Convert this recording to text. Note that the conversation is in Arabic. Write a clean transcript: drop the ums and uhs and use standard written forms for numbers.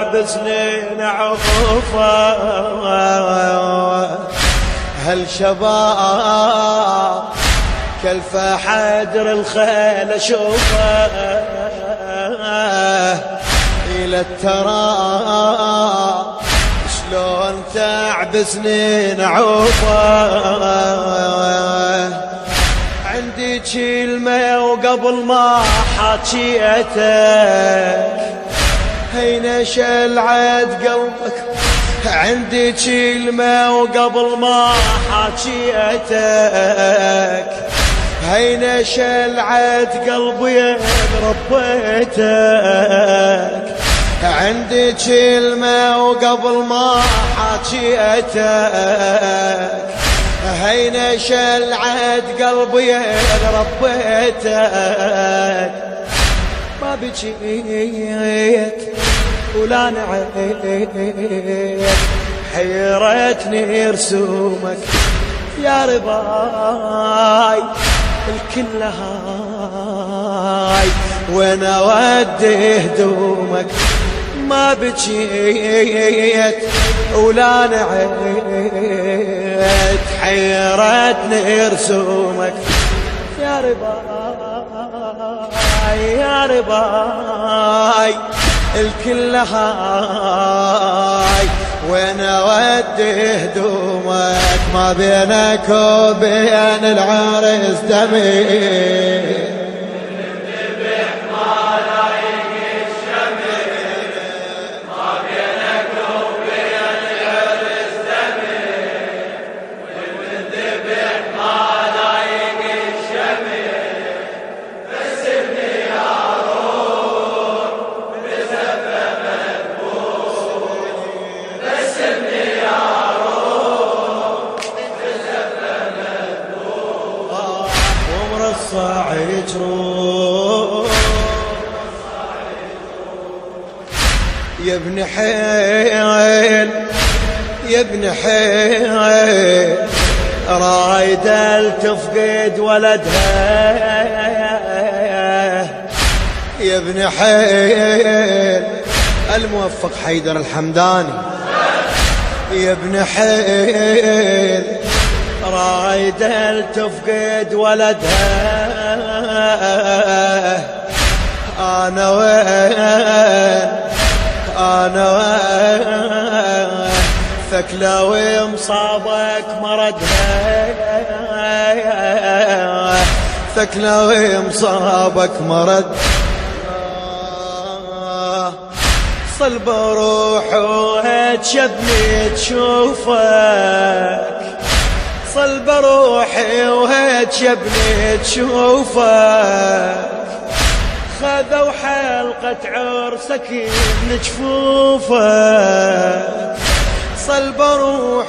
بسنين عوفة هالشباب كلف حدر الخيل اشوفه الى التراب شلون تعب سنين عوفه عندي كلمة وقبل ما حكيتك هينا شلعت قلبك عندي كلمة وقبل ما حكيتك هينا شلعت قلبي ربيتك عندي كلمة وقبل ما حكيتك هينا شلعت قلبي ربيتك ما بجيت ولا نعيت حيرتني رسومك يا رباي الكل هاي وانا ودي هدومك ما بجيت ولا نعيت حيرتني رسومك يا رباي يا رباي الكل هاي وانا ودي هدومك ما بينك وبين العرس دمي يا ابن حيل يا ابن حيل رايدة تفقد ولدها يا ابن حيل الموفق حيدر الحمداني يا ابن حيل رايدة تفقد ولدها أنا وين ثكلة مصابك مردها ثكلة مصابك مرد صلب روح وهتشبني تشوفك صلب روحي وهتشبني تشوفك خذوا حلقة عرسك من جفوفك صلب روحي